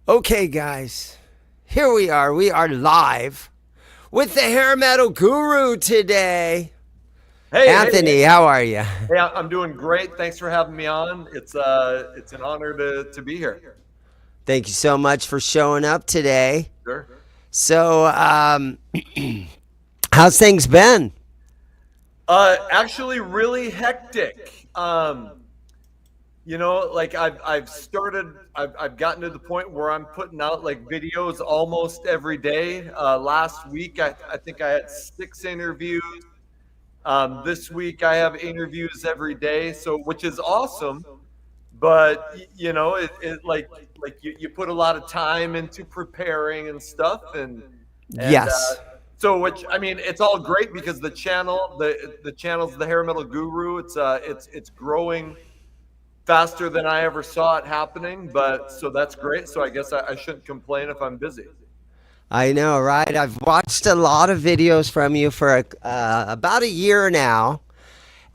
Okay, guys, here we are. We are live with the hair metal guru today. Hey, Anthony, how are you? hey! I'm doing great. Thanks for having me on. It's an honor to be here. Thank you so much for showing up today. Sure. So, how's things been? Actually, really hectic. Like I've gotten to the point where I'm putting out like videos almost every day. Last week, I think I had 6 interviews. This week, I have interviews every day, so which is awesome. But it like you put a lot of time into preparing and stuff, and Yes. so which I mean it's all great because the channel's the hair metal guru. It's growing faster than I ever saw it happening, but so that's great. So I guess I shouldn't complain if I'm busy. I know, right? I've watched a lot of videos from you for about a year now.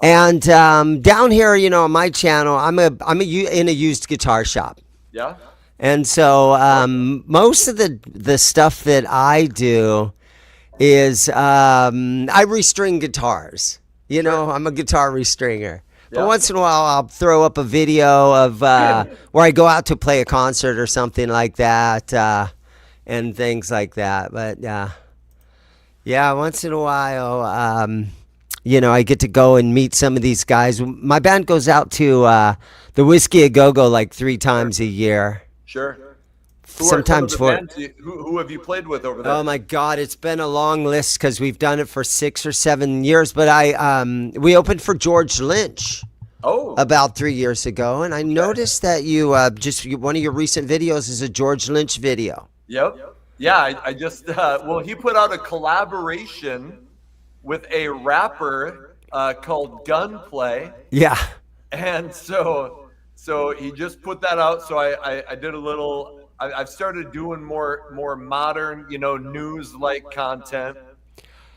And down here, on my channel, in a used guitar shop. Yeah. And so most of the stuff that I do is I restring guitars. Sure. I'm a guitar restringer. But Yeah. once in a while, I'll throw up a video of where I go out to play a concert or something like that, and things like that. But yeah, once in a while, I get to go and meet some of these guys. My band goes out to the Whiskey a Go Go like 3 times a year. Sure. Who are some of Sometimes the four. bands who have you played with over Oh there? my God, it's been a long list because we've done it for 6 or 7 years. But we opened for George Lynch Oh, about 3 years ago, and I okay. noticed that one of your recent videos is a George Lynch video. Yep. Yeah, I just well, he put out a collaboration with a rapper called Gunplay, Yeah, and so he just put that out. So I did a little. I've started doing more modern, news like content,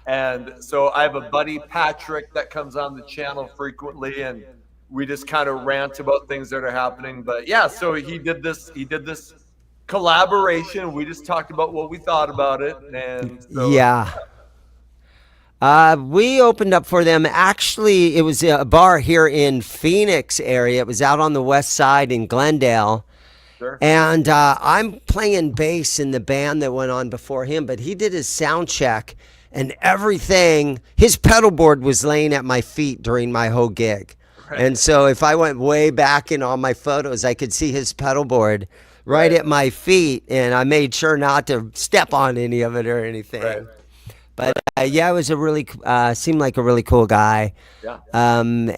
and so I have a buddy Patrick that comes on the channel frequently, and we just kind of rant about things that are happening. But yeah, so he did this collaboration. We just talked about what we thought about it, and so yeah. We opened up for them. Actually, it was a bar here in Phoenix area. It was out on the west side in Glendale. sure. And I'm playing bass in the band that went on before him, but he did his sound check and everything. His pedal board was laying at my feet during my whole gig. Right, And so if I went way back in all my photos, I could see his pedal board right right, at my feet. And I made sure not to step on any of it or right, anything. But yeah, it was seemed like a really cool guy. yeah. And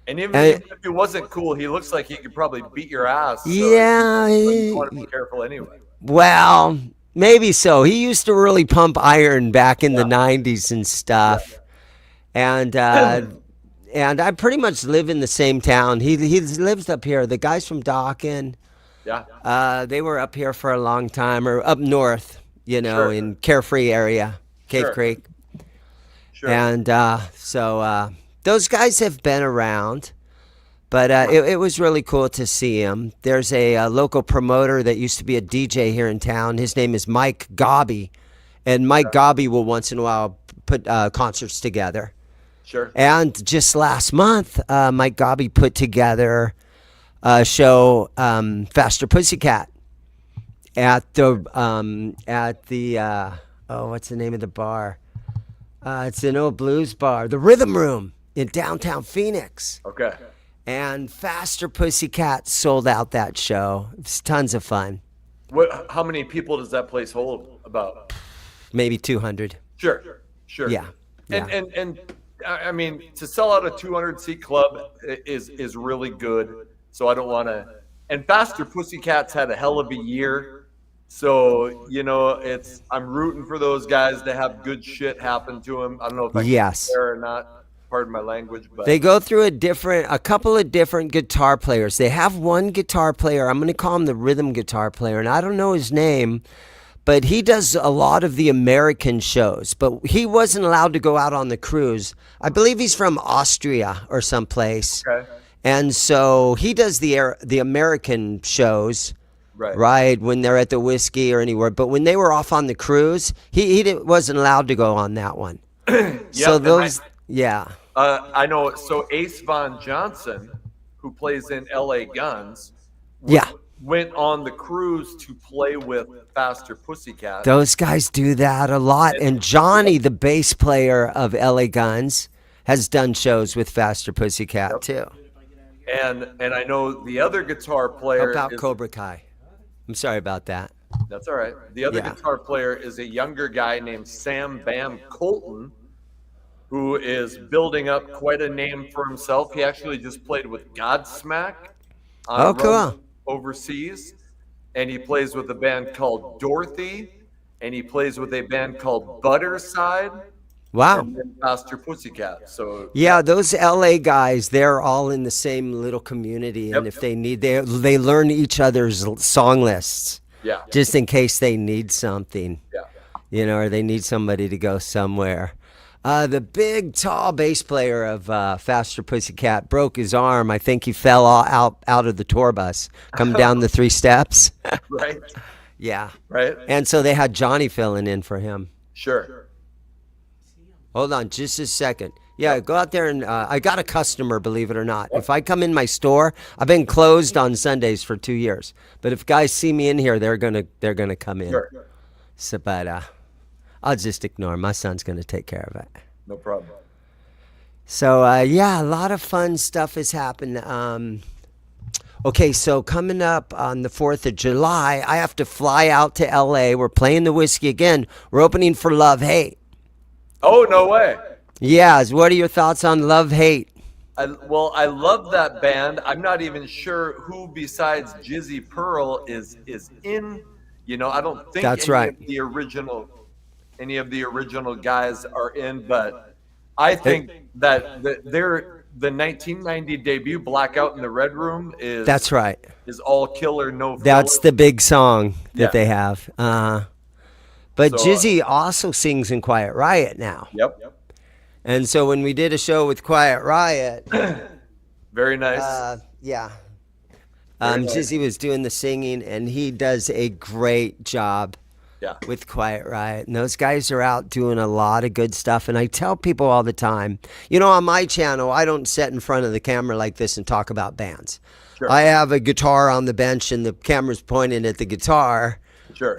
And even, uh, even if he wasn't cool, he looks like he could probably beat your ass. So yeah, you want to be careful anyway. well, maybe so. He used to really pump iron back in the Yeah, '90s and yeah, stuff, and and I pretty much live in the same town. He lives up here. The guys from Dawkin, yeah. they were up here for a long time, or up north, Sure, in Carefree area, Cave sure, Creek, sure. and so those guys have been around. But it was really cool to see him. There's a local promoter that used to be a DJ here in town. His name is Mike Gobby. And Mike Okay, Gobby will once in a while put concerts together. sure. And just last month, Mike Gobby put together a show, Faster Pussycat, what's the name of the bar? It's an old blues bar, the Rhythm Room in downtown Phoenix. Okay. And Faster Pussycat sold out that show. It was tons of fun. What? How many people does that place hold? About? Maybe 200. Sure, sure. Yeah, And yeah. and and I mean, to sell out a 200 seat club is really good. So I don't want to. And Faster Pussycats had a hell of a year. So I'm rooting for those guys to have good shit happen to them. I don't know if I can Yes. swear or not. Pardon my language, but They go through a couple of different guitar players. They have one guitar player. I'm going to call him the rhythm guitar player, and I don't know his name, but he does a lot of the American shows. But he wasn't allowed to go out on the cruise. I believe he's from Austria or someplace. okay, And so he does the American shows, right? When they're at the whiskey or anywhere. But when they were off on the cruise, he wasn't allowed to go on that one. So those, yeah. I know. So Ace Von Johnson, who plays in L.A. Guns, Yeah. went on the cruise to play with Faster Pussycat. Those guys do that a lot. And Johnny, the bass player of LA Guns, has done shows with Faster Pussycat too. And I know the other guitar How player about is, Cobra Kai? I'm sorry about that. that's all right. The other guitar player is a younger guy named Sam Bam Colton, who is building up quite a name for himself. He actually just played with Godsmack on a run overseas, and he plays with a band called Dorothy, and he plays with a band called Butterside. Wow. And then Faster Pussycat. So yeah, those LA guys, they're all in the same little community, and if they need, they learn each other's song lists. Yeah. Just in case they need something. Yeah. You know, or they need somebody to go somewhere. The big, tall bass player of Faster Pussycat broke his arm. I think he fell out of the tour bus, come down the 3 steps. Right. Yeah. Right. And so they had Johnny filling in for him. Sure. Hold on just a second. Yeah, go out there and I got a customer, believe it or not. If I come in my store, I've been closed on Sundays for 2 years. But if guys see me in here, they're gonna come in. Sure. So, but I'll just ignore 'em. My son's gonna take care of it. No problem. So yeah, a lot of fun stuff has happened. Okay, so coming up on the 4th of July, I have to fly out to LA. We're playing the whiskey again. We're opening for Love Hate. Oh, no way. Yeah, what are your thoughts on Love Hate? I love that band. I'm not even sure who besides Jizzy Pearl is in. You know, I don't think That's right. any of the original guys are in, but I think that they're the 1990 debut Blackout in the Red Room is That's right. Is all killer, no filler. That's the big song that they have. But So, Jizzy also sings in Quiet Riot now. Yep. And so when we did a show with Quiet Riot, Very nice. yeah. nice. Jizzy was doing the singing, and he does a great job Yeah. with Quiet Riot. And those guys are out doing a lot of good stuff. And I tell people all the time, you know, on my channel, I don't sit in front of the camera like this and talk about bands. Sure. I have a guitar on the bench, and the camera's pointing at the guitar. Sure.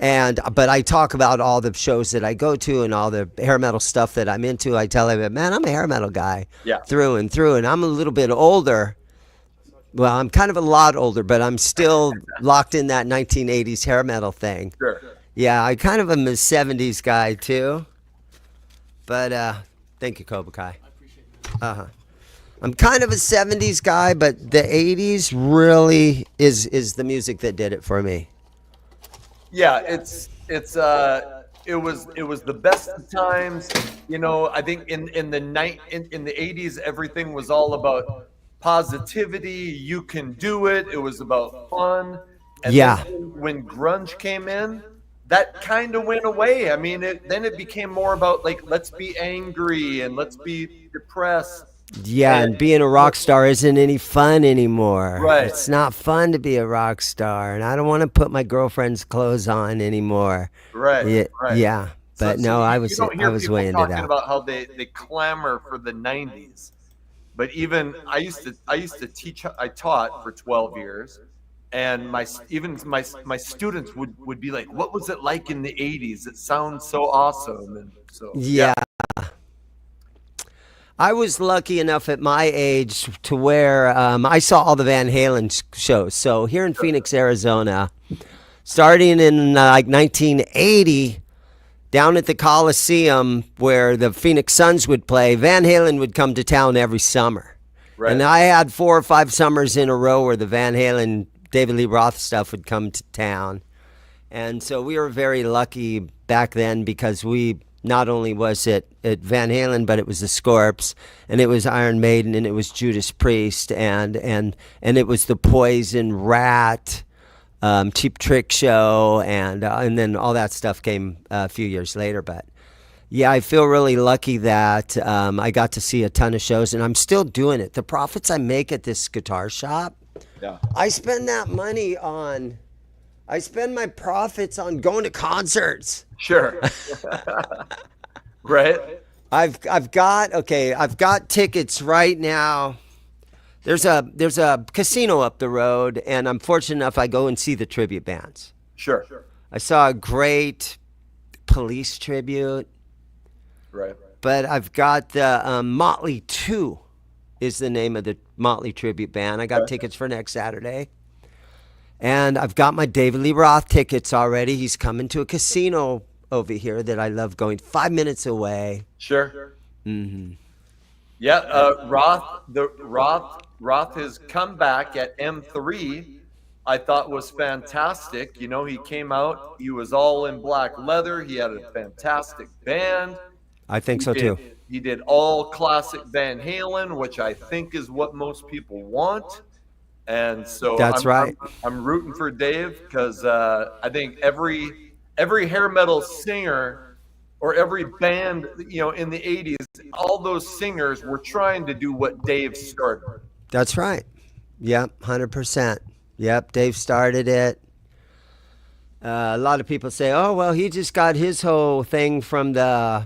But I talk about all the shows that I go to and all the hair metal stuff that I'm into. I tell everybody, man, I'm a hair metal guy through and through, and I'm a little bit older. Well, I'm kind of a lot older, but I'm still locked in that 1980s hair metal thing. Sure. Yeah, I kind of am a 70s guy too. But thank you, Cobra Kai. I appreciate that. I'm kind of a 70s guy, but the 80s really is the music that did it for me. Yeah, it was the best of times. You know, I think in the 80s, everything was all about positivity. You can do it. It was about fun. And Yeah. then when grunge came in, that kind of went away. I mean, then it became more about like, let's be angry and let's be depressed. Yeah, and being a rock star isn't any fun anymore. Right. It's not fun to be a rock star, and I don't want to put my girlfriend's clothes on anymore. Right. Yeah, Right. yeah. But So no, you I was don't hear people way into talking that. about how they clamor for the 90s. But even I used to teach. I taught for 12 years, and my students would be like, "What was it like in the 80s? It sounds so awesome." And so Yeah. I was lucky enough at my age to where I saw all the Van Halen shows. So here in Phoenix, Arizona, starting in like 1980, down at the Coliseum where the Phoenix Suns would play, Van Halen would come to town every summer. Right. And I had 4 or 5 summers in a row where the Van Halen, David Lee Roth stuff would come to town. And so we were very lucky back then because we not only was it at Van Halen, but it was the Scorps, and it was Iron Maiden, and it was Judas Priest, and it was the Poison, Rat, Cheap Trick Show, and then all that stuff came a few years later. But yeah, I feel really lucky that I got to see a ton of shows, and I'm still doing it. The profits I make at this guitar shop, Yeah. I spend that money on I spend my profits on going to concerts. Sure. Right. I've got tickets right now. There's a casino up the road, and I'm fortunate enough I go and see the tribute bands. Sure. I saw a great Police tribute, Right. but I've got the Motley 2 is the name of the Motley tribute band. I got Okay. tickets for next Saturday. And I've got my David Lee Roth tickets already. He's coming to a casino over here that I love going 5 minutes away. Sure. Hmm. Yeah. Roth has come back at M3. I thought was fantastic. You know, he came out. He was all in black leather. He had a fantastic band. I think He so did too. he did all classic Van Halen, which I think is what most people want. And so That's right. I'm rooting for Dave because I think every hair metal singer or every band, you know, in the '80s, all those singers were trying to do what Dave started. That's right. Yep, 100%. Yep, Dave started it. A lot of people say, oh, well, he just got his whole thing from the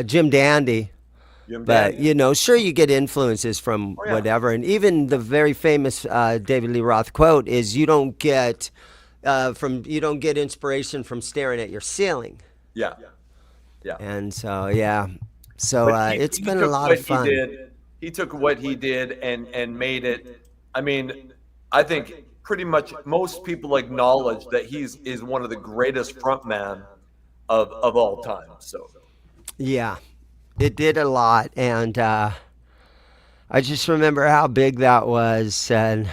Jim Dandy. Jim But, Dandy. sure, you get influences from Oh yeah, whatever. And even the very famous David Lee Roth quote is you don't get inspiration from staring at your ceiling. yeah, yeah. And so, yeah. So But it's he been a took lot what of he fun. did. He took what he did and made it. I mean, I think pretty much most people acknowledge that is one of the greatest frontman of all time. So Yeah, it did a lot. And I just remember how big that was. And,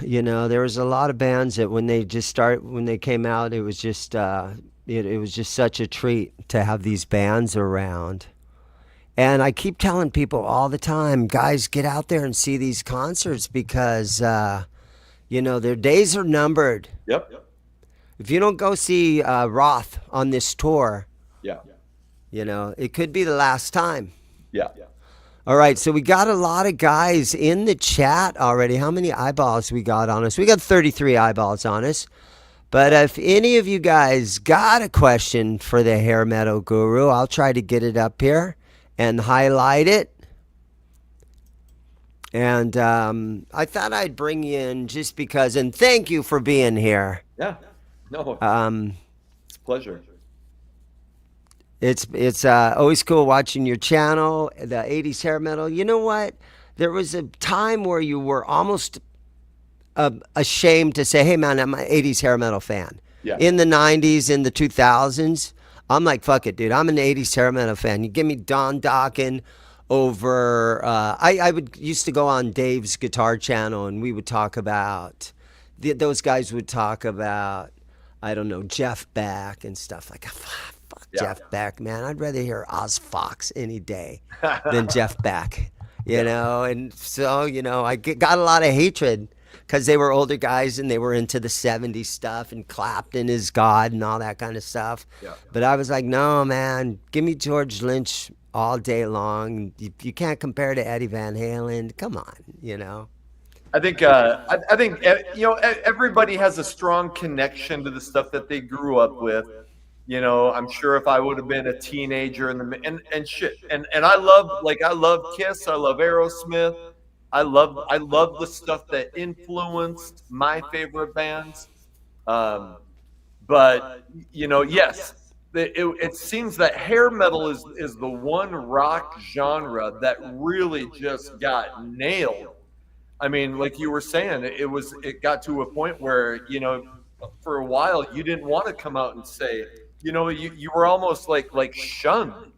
there was a lot of bands that when they came out, it was just, it was just such a treat to have these bands around. And I keep telling people all the time, guys, get out there and see these concerts because, their days are numbered. yep, If you don't go see Roth on this tour, yeah, it could be the last time. yeah. All right, so we got a lot of guys in the chat already. How many eyeballs we got on us? We got 33 eyeballs on us. But if any of you guys got a question for the hair metal guru, I'll try to get it up here and highlight it. And I thought I'd bring you in just because, and thank you for being here. Yeah. No, Um, it's a pleasure. it's always cool watching your channel, the 80s hair metal. You know what? There was a time where you were almost ashamed to say, hey, man, I'm an 80s hair metal fan. Yeah. In the 90s, in the 2000s, I'm like, fuck it, dude. I'm an 80s hair metal fan. You give me Don Dokken over. I would used to go on Dave's guitar channel, and we would talk about, those guys would talk about, I don't know, Jeff Beck and stuff like that. Fuck Yeah. Jeff Beck, man. I'd rather hear Oz Fox any day than Jeff Beck, And so, got a lot of hatred because they were older guys and they were into the 70s stuff and Clapton is God and all that kind of stuff. Yeah. But I was like, no, man, give me George Lynch all day long. You can't compare to Eddie Van Halen. Come on. I think everybody has a strong connection to the stuff that they grew up with. I'm sure if I would have been a teenager and shit, and I love Kiss, I love Aerosmith, I love the stuff that influenced my favorite bands. But yes, it seems that hair metal is the one rock genre that really just got nailed. I mean, like you were saying, it got to a point where, for a while you didn't want to come out and say, you were almost like shunned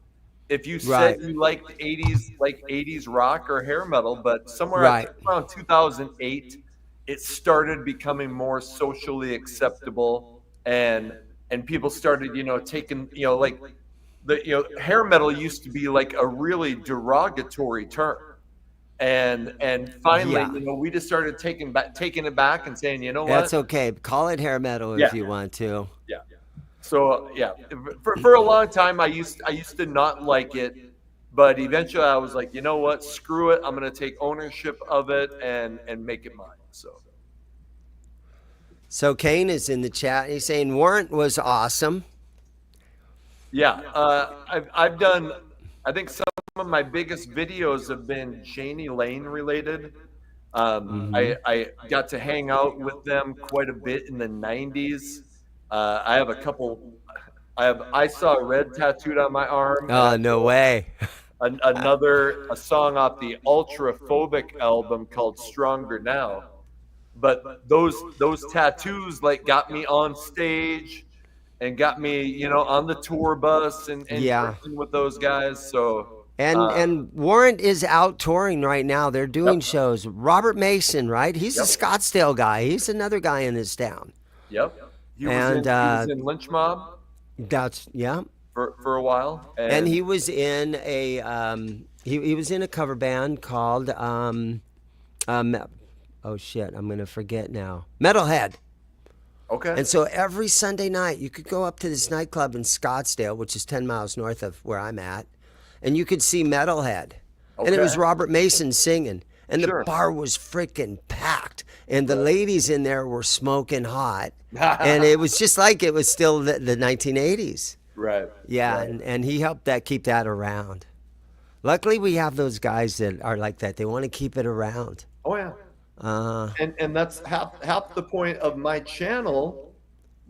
if you Right. said you liked 80s rock or hair metal. But somewhere Right. around 2008, it started becoming more socially acceptable, and people started, taking, like hair metal used to be like a really derogatory term. And finally, Yeah. we just started taking it back and saying, you know That's what? okay. Call it hair metal if Yeah. you want to. Yeah. So yeah, for a long time I used to not like it, but eventually I was like, you know what? Screw it. I'm gonna take ownership of it and make it mine. So So Kane is in the chat. He's saying Warrant was awesome. Yeah, I've done. I think some of my biggest videos have been Janie Lane related. I got to hang out with them quite a bit in the '90s. I have a couple. I saw red tattooed on my arm, and I Oh, no way. another a song off the Ultraphobic album called Stronger Now. But those tattoos like got me on stage and got me, on the tour bus and Yeah. drinking with those guys. So And Warrant is out touring right now. They're doing yep, shows. Robert Mason, right? He's a yep, Scottsdale guy. He's another guy in this town. yep. And He was in Lynch Mob that's yeah. for a while, And and he was in a he was in a cover band called oh shit, I'm gonna forget now. Metalhead. okay, And so every Sunday night, you could go up to this nightclub in Scottsdale, which is 10 miles north of where I'm at, and you could see Metalhead. And it was okay, Robert Mason singing. And the sure, bar was freaking packed. And the ladies in there were smoking hot. And it was just like it was still the 1980s. right, Yeah, right. and he helped keep that around. Luckily, we have those guys that are like that. They want to keep it around. Oh yeah, Uh, and that's half the point of my channel.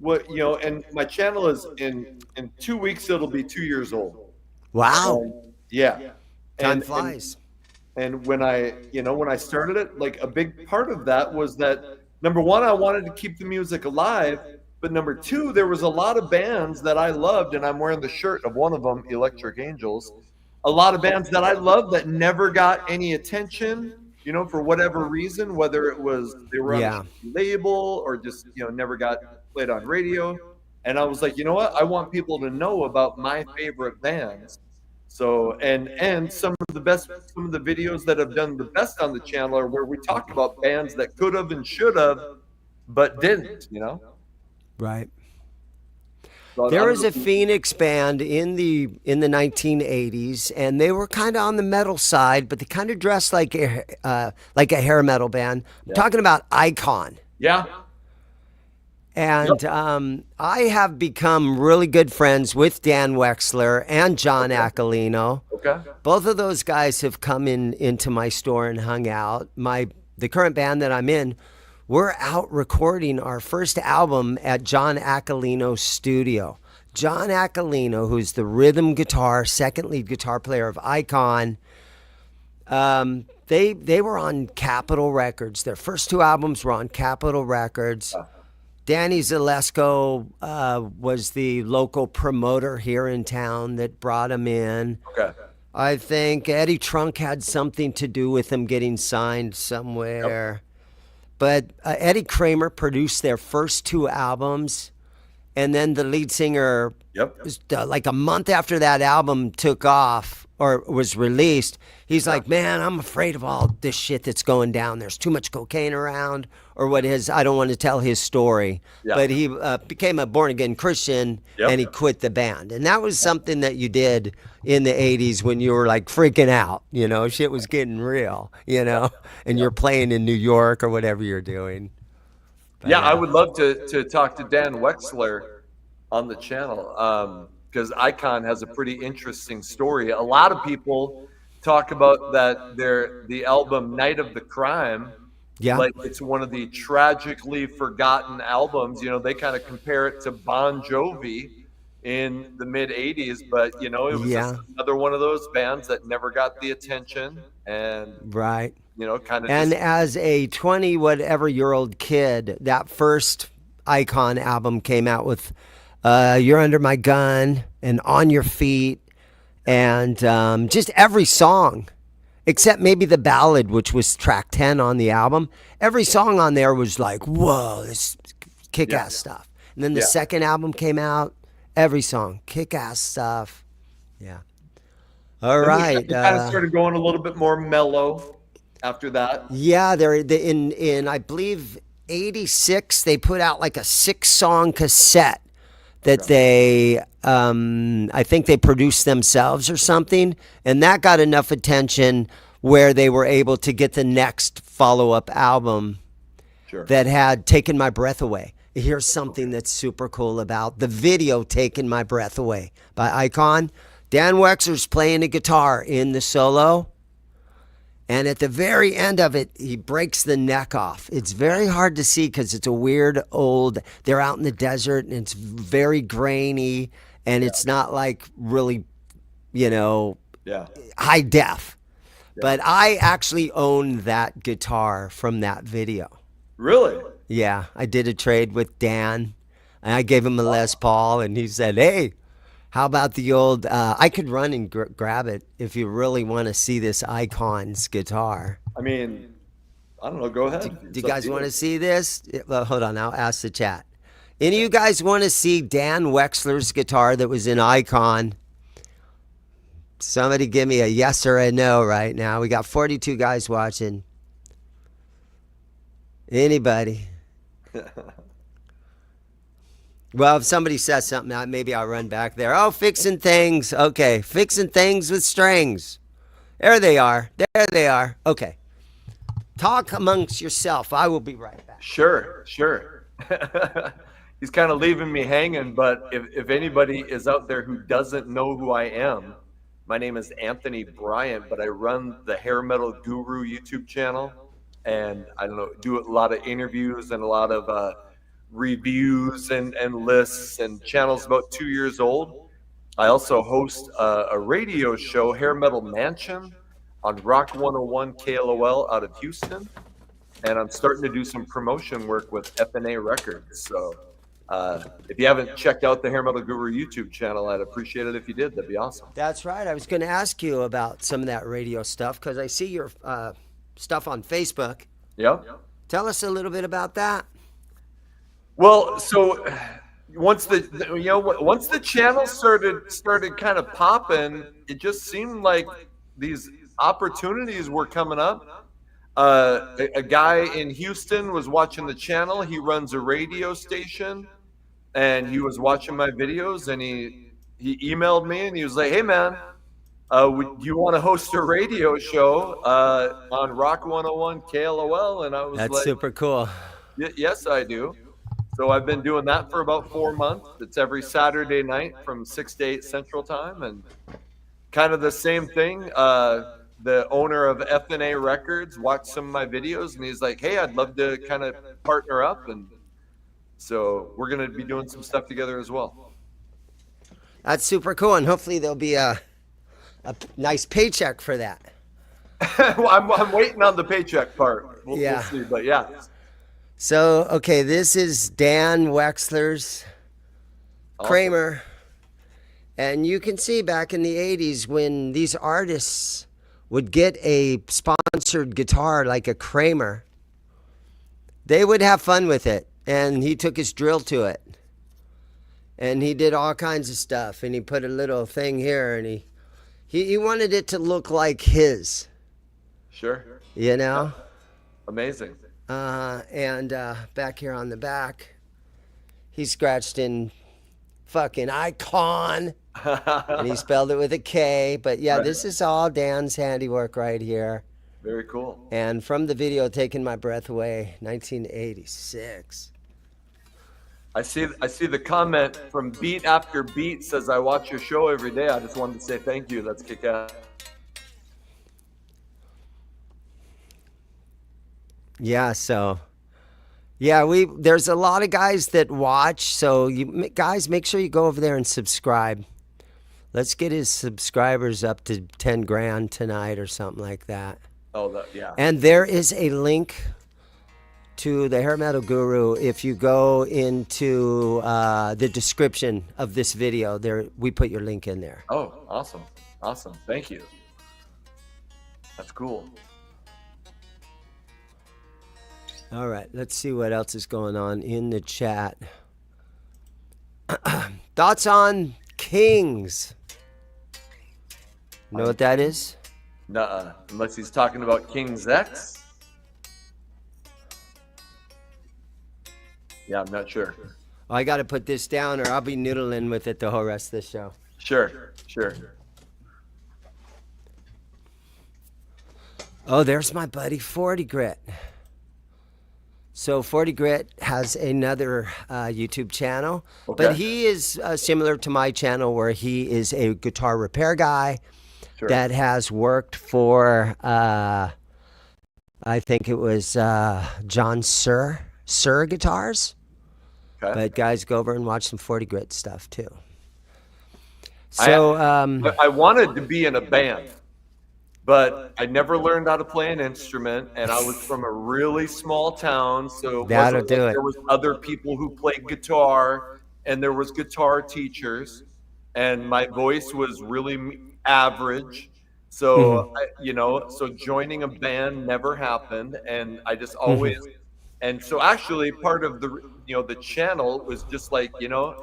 And my channel is in 2 weeks it'll be 2 years old. wow, Yeah, time and flies. and when I started it, like a big part of that was that number one, I wanted to keep the music alive, but number two, there was a lot of bands that I loved, and I'm wearing the shirt of one of them, Electric Angels. A lot of bands that I loved that never got any attention, for whatever reason, whether it was they were on a Yeah, label or just never got played on radio. And I was like, you know what? I want people to know about my favorite bands. So and some of the videos that have done the best on the channel are where we talk about bands that could have and should have, but didn't. right. So There I'm was a Phoenix band in the 1980s, and they were kind of on the metal side, but they kind of dressed like a hair metal band. I'm yeah, talking about Icon. yeah, And I have become really good friends with Dan Wexler and John Aquilino. okay, Both of those guys have come into my store and hung out. The current band that I'm in, we're out recording our first album at John Aquilino's studio. John Aquilino, who's the rhythm guitar, second lead guitar player of Icon, they were on Capitol Records. Their first two albums were on Capitol Records. Danny Zalesko was the local promoter here in town that brought him in. okay, I think Eddie Trunk had something to do with him getting signed yep, somewhere. But Eddie Kramer produced their first two albums. And then the lead singer, yep, like a month after that album took off or was released, he's like, man, I'm afraid of all this shit that's going down. There's too much cocaine around or what is. I don't want to tell his story. yeah, But he became a born-again Christian, yep, and he quit the band. And that was something that you did in the 80s when you were like freaking out. Shit was getting real, and you're playing in New York or whatever you're doing. But, yeah. I would love to talk to Dan Wexler on the channel because Icon has a pretty interesting story. A lot of people talk about that the album Night of the Crime, yeah. like it's one of the tragically forgotten albums. They kind of compare it to Bon Jovi in the mid 80s, but it was Yeah. just another one of those bands that never got the attention and Right. kind of And just as a 20 whatever year old kid, that first Icon album came out with You're Under My Gun and On Your Feet and just every song, except maybe the ballad, which was track 10 on the album. Every song on there was like, whoa, this kick ass stuff. And then the Yeah. second album came out, every song, kick ass stuff. Yeah. All right. It kind of started going a little bit more mellow after that. Yeah, in I believe 86 they put out like a 6-song cassette that they I think they produced themselves or something, and that got enough attention where they were able to get the next follow-up album. that had taken my breath away. Here's something that's super cool about the video Taken My Breath Away by Icon. Dan Wexler's playing a guitar in the solo. And at the very end of it, he breaks the neck off. It's very hard to see because it's a weird old, they're out in the desert and it's very grainy and it's not like really, high def. Yeah. But I actually own that guitar from that video. Really? Yeah, I did a trade with Dan and I gave him a Les Paul and he said, hey, how about the old, I could run and grab it if you really want to see this Icon's guitar. I mean, I don't know. Go ahead. Do you guys want to see this? Well, hold on. I'll ask the chat. Any of you guys want to see Dan Wexler's guitar that was in Icon? Somebody give me a yes or a no right now. We got 42 guys watching. Anybody? Well, if somebody says something, maybe I'll run back there. Oh, fixing things. Okay, fixing things with strings. There they are. There they are. Okay. Talk amongst yourself. I will be right back. Sure. He's kind of leaving me hanging, but if anybody is out there who doesn't know who I am, my name is Anthony Bryant, but I run the Hair Metal Guru YouTube channel, and I don't know, do a lot of interviews and a lot of reviews and lists, and channel's about 2 years old. I also host a radio show, Hair Metal Mansion, on Rock 101 KLOL out of Houston, and I'm starting to do some promotion work with FNA Records. So if you haven't checked out the Hair Metal Guru YouTube channel, I'd appreciate it if you did. That'd be awesome. That's right. I was going to ask you about some of that radio stuff because I see your stuff on Facebook. Yep. Tell us a little bit about that. Well, so once the channel started kind of popping, it just seemed like these opportunities were coming up. A guy in Houston was watching the channel. He runs a radio station, and he was watching my videos, and he emailed me, and he was like, "Hey, man, do you want to host a radio show on Rock 101 KLOL?" And I was That's super cool. Yes, I do. So I've been doing that for about 4 months. It's every Saturday night from 6 to 8 Central Time, and kind of the same thing. The owner of FNA Records watched some of my videos, and he's like, "Hey, I'd love to kind of partner up," and so we're going to be doing some stuff together as well. That's super cool, and hopefully there'll be a nice paycheck for that. Well, I'm waiting on the paycheck part. We'll see, but yeah. So, okay, this is Dan Wexler's Kramer. And you can see back in the 80s when these artists would get a sponsored guitar like a Kramer, they would have fun with it. And he took his drill to it. And he did all kinds of stuff. And he put a little thing here. And he wanted it to look like his. Sure. You know? Amazing. And back here on the back, he scratched in fucking Icon. And he spelled it with a K. But yeah, This is all Dan's handiwork right here. Very cool. And from the video Taking My Breath Away, 1986. I see the comment from Beat After Beat says, "I watch your show every day." I just wanted to say thank you. That's kick ass. Yeah, so there's a lot of guys that watch, so you guys make sure you go over there and subscribe. Let's get his subscribers up to 10 grand tonight or something like that. Oh, yeah. And there is a link to the Hair Metal Guru. If you go into the description of this video, there we put your link in there. Oh, awesome. Thank you. That's cool. All right, let's see what else is going on in the chat. Thoughts on Kings? Know what that is? Nuh-uh. Unless he's talking about King's X. Yeah, I'm not sure. Oh, I got to put this down or I'll be noodling with it the whole rest of the show. Sure. Oh, there's my buddy 40 Grit. So 40 Grit has another YouTube channel, but Okay. he is similar to my channel where he is a guitar repair guy Sure. that has worked for, I think it was John Sir Guitars. Okay. But guys, go over and watch some 40 Grit stuff too. I So, I wanted to be in a band, but I never learned how to play an instrument, and I was from a really small town, so it that'll wasn't like do it. there was other people who played guitar, and there was guitar teachers, and my voice was really average. So Mhm. so joining a band never happened, and I just Mhm. always. And so actually part of the channel was just like,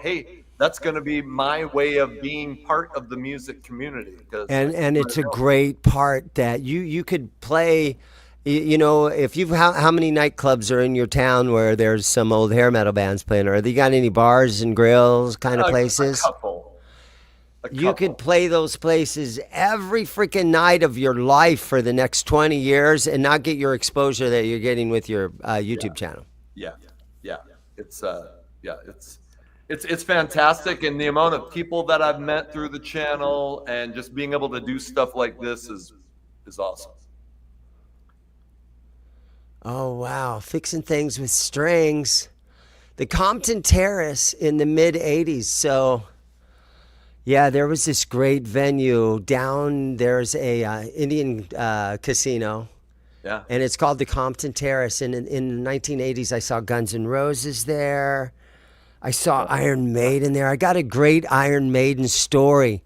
hey, that's going to be my way of being part of the music community because And it's a great part that you could play. You know, if you've how many nightclubs are in your town where there's some old hair metal bands playing, or have you got any bars and grills kind of a places? couple, a You could couple. play those places every freaking night of your life for the next 20 years and not get your exposure that you're getting with your Yeah, YouTube channel. yeah, yeah. It's yeah, it's fantastic, and the amount of people that I've met through the channel and just being able to do stuff like this is awesome. Oh, wow. Fixing things with strings. The Compton Terrace in the mid 80s. So, yeah, there was this great venue down. There's a Indian casino, Yeah. and it's called the Compton Terrace. And in the 1980s, I saw Guns N' Roses there. I saw Iron Maiden there. I got a great Iron Maiden story.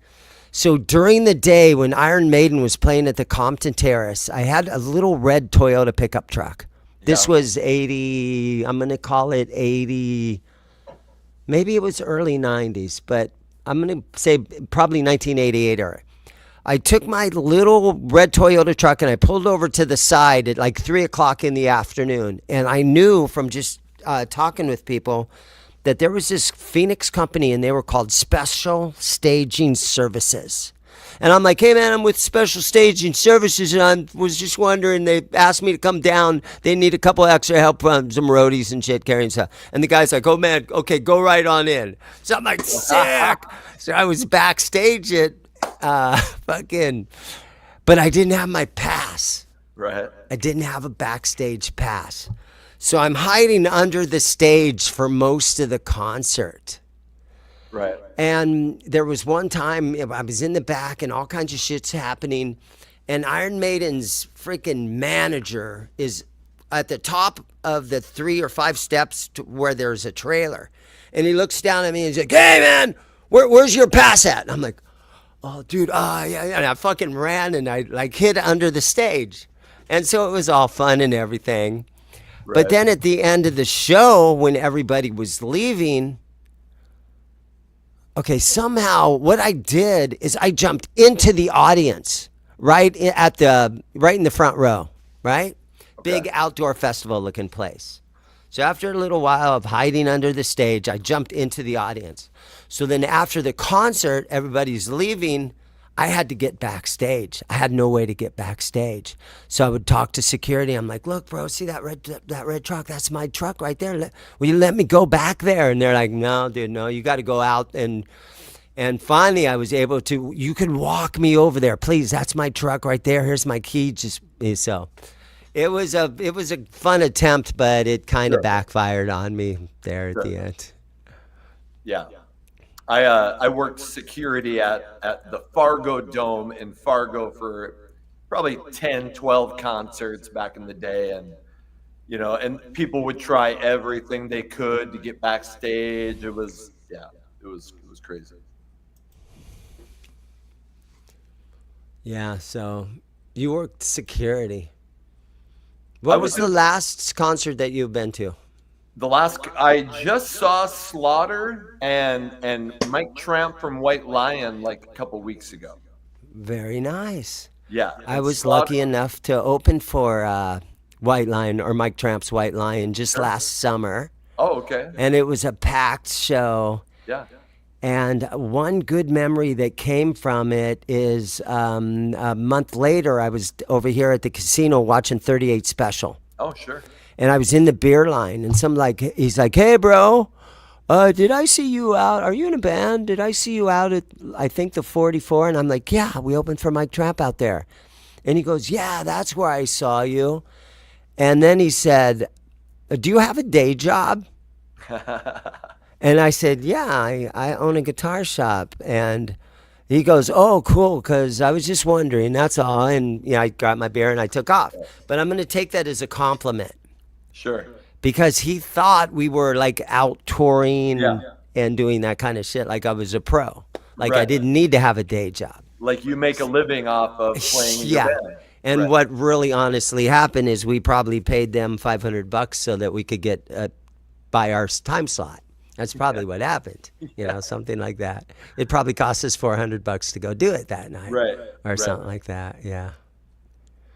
So during the day when Iron Maiden was playing at the Compton Terrace, I had a little red Toyota pickup truck. This Yeah. was 80, I'm going to call it 80, maybe it was early 90s, but I'm going to say probably 1988 era. I took my little red Toyota truck and I pulled over to the side at like 3 o'clock in the afternoon. And I knew from just talking with people that there was this Phoenix company and they were called Special Staging Services. And I'm like, hey man, I'm with Special Staging Services, and I was just wondering. They asked me to come down. They need a couple extra help from some roadies and shit carrying stuff. And the guy's like, oh man, okay, go right on in. So I'm like, sick. So I was backstage at fucking, but I didn't have my pass. Right. I didn't have a backstage pass. So I'm hiding under the stage for most of the concert. Right. And there was one time I was in the back and all kinds of shit's happening. And Iron Maiden's freaking manager is at the top of the 3 or 5 steps to where there's a trailer. And he looks down at me and he's like, hey man, where's your pass at? And I'm like, oh dude, yeah. And I fucking ran and I like hid under the stage. And so it was all fun and everything. But Right. then at the end of the show, when everybody was leaving, okay, somehow what I did is I jumped into the audience right in the front row, right? Okay. Big outdoor festival looking place. So after a little while of hiding under the stage, I jumped into the audience. So then after the concert, everybody's leaving. I had to get backstage. I had no way to get backstage. So I would talk to security. I'm like, look, bro, see that red truck? That's my truck right there. Will you let me go back there? And they're like, no, dude, no, you got to go out. And finally I was able to, you can walk me over there. Please, that's my truck right there. Here's my key. So it was a fun attempt, but it kind of Sure. backfired on me there at Sure. the end. Yeah. I worked security at the Fargo Dome in Fargo for probably 10, 12 concerts back in the day, and people would try everything they could to get backstage. It was crazy. Yeah, so you worked security. I What was was the last concert that you've been to? I just saw Slaughter and Mike Tramp from White Lion like a couple weeks ago. Very nice. Yeah, I and was Slaughter. lucky enough to open for White Lion or Mike Tramp's White Lion just Sure. last summer, Oh, okay. and it was a packed show. Yeah. And one good memory that came from it is a month later, I was over here at the casino watching 38 Special. Oh, sure. and I was in the beer line, and he's like, "Hey, bro, did I see you out? Are you in a band? Did I see you out at I think the 44?" And I'm like, "Yeah, we opened for Mike Tramp out there." And he goes, "Yeah, that's where I saw you." And then he said, "Do you have a day job?" And I said, "Yeah, I own a guitar shop." And he goes, "Oh, cool, because I was just wondering, that's all." And I got my beer and I took off. But I'm going to take that as a compliment Sure. because he thought we were like out touring Yeah. and doing that kind of shit, like I was a pro. Like I Right. didn't need to have a day job. Like you make a living off of playing in your Yeah. band. And Right. what really honestly happened is we probably paid them $500 so that we could get buy our time slot. That's probably what happened, something like that. It probably cost us $400 to go do it that night, Right. or Right. something like that. Yeah,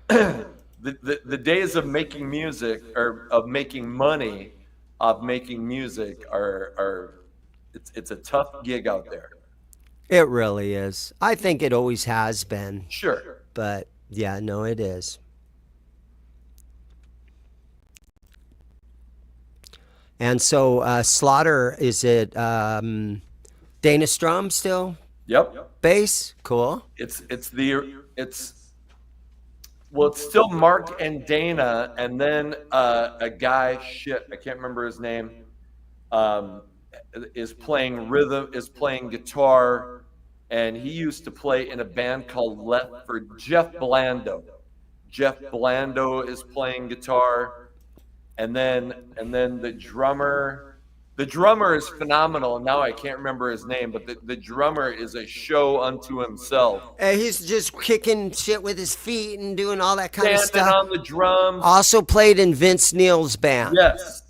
The days of making music or of making money of making music are it's a tough gig out there. it really is. I think it always has been, Sure. but yeah, no, it is. And so Slaughter, is it Dana Strum still Yep. bass? Cool. It's well, it's still Mark and Dana, and then a guy, shit, I can't remember his name, um, is playing guitar, and he used to play in a band called Left for Jeff Blando. Jeff Blando is playing guitar, and then the drummer is phenomenal. Now I can't remember his name, but the drummer is a show unto himself. He's just kicking shit with his feet and doing all that kind of Standing stuff. on the drums. Also played in Vince Neil's band. Yes.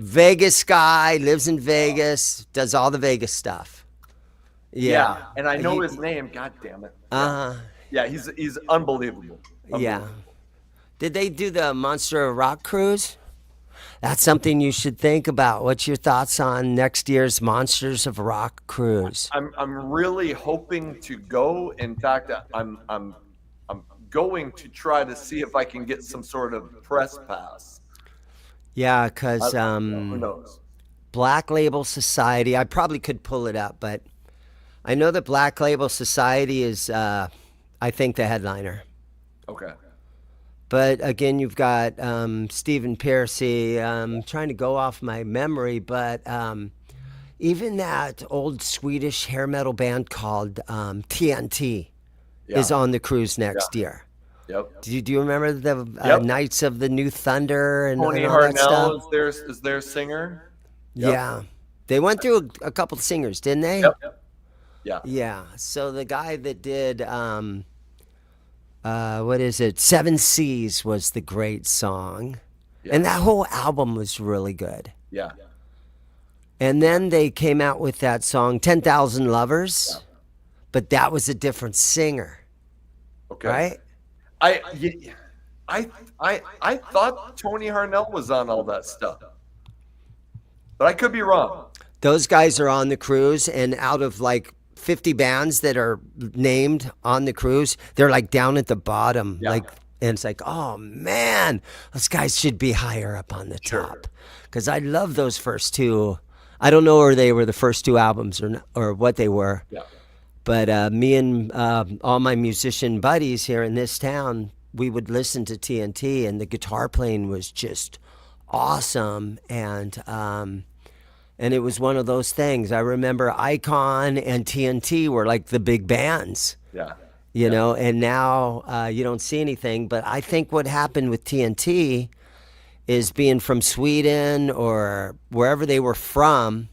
Vegas guy, lives in Vegas, does all the Vegas stuff. Yeah. And I know his name. God damn it. Uh-huh. Yeah, he's unbelievable. Yeah. Did they do the Monster of Rock cruise? That's something you should think about. What's your thoughts on next year's Monsters of Rock cruise? I'm really hoping to go. In fact, I'm going to try to see if I can get some sort of press pass. Yeah, because Who knows? Black Label Society, I probably could pull it up, but I know that Black Label Society is, I think, the headliner. Okay. But again, you've got Stephen Piercy. Trying to go off my memory, but even that old Swedish hair metal band called TNT is on the cruise next year. Yep. Do you remember the Knights of the New Thunder and Tony all that Harnell stuff? is their singer. Yep. Yeah, they went through a couple of singers, didn't they? Yep. Yeah. Yeah. So the guy that did what is it? Seven Seas was the great song. Yeah. And that whole album was really good. Yeah. And then they came out with that song 10,000 Lovers, but that was a different singer. Okay. Right? I thought Tony Harnell was on all that stuff, but I could be wrong. Those guys are on the cruise, and out of like 50 bands that are named on the cruise, they're like down at the bottom. Yeah. And it's like, oh man, those guys should be higher up on the top. Because I love those first two. I don't know where they were the first two albums or what they were. Yeah. But me and all my musician buddies here in this town, we would listen to TNT, and the guitar playing was just awesome. And it was one of those things. I remember Icon and TNT were like the big bands. Yeah. You know, and now you don't see anything. But I think what happened with TNT is, being from Sweden or wherever they were from,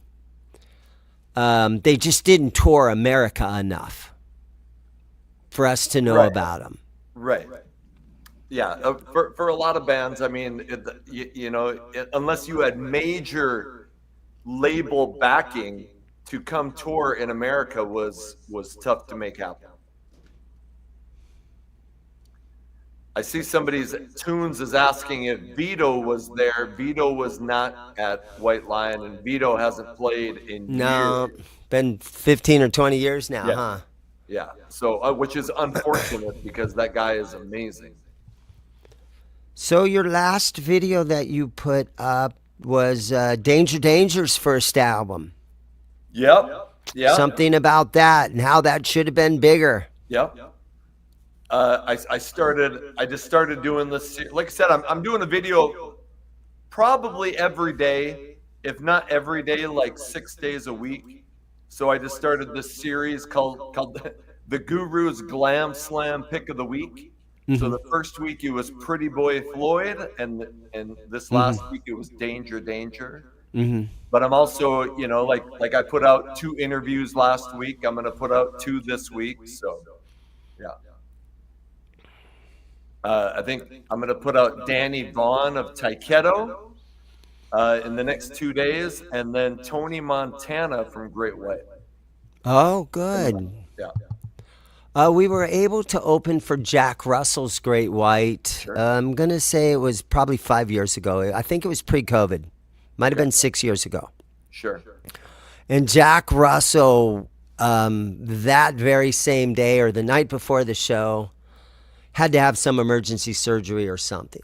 they just didn't tour America enough for us to know about them. Right. Yeah. For a lot of bands, I mean, unless you had major label backing, to come tour in America was tough to make happen. I see somebody's Tunes is asking if Vito was there. Vito was not at White Lion, and Vito hasn't played in years. Been 15 or 20 years now, huh? Yeah. So, which is unfortunate because that guy is amazing. So your last video that you put up was Danger Danger's first album. Yep. Yep. Something about that and how that should have been bigger. Yep. I just started doing this. Like I said, I'm doing a video probably every day, if not every day, like 6 days a week. So I just started this series called the Guru's Glam Slam Pick of the Week. So the first week it was Pretty Boy Floyd, and this last week it was Danger Danger. But I'm also, like I put out 2 interviews last week. I'm gonna put out 2 this week. So yeah. I think I'm going to put out Danny Vaughn of Taiketo in the next 2 days, and then Tony Montana from Great White. Oh, good. Yeah. We were able to open for Jack Russell's Great White. Sure. I'm going to say it was probably 5 years ago. I think it was pre-COVID. Might have been 6 years ago. Sure. And Jack Russell, that very same day or the night before the show, had to have some emergency surgery or something.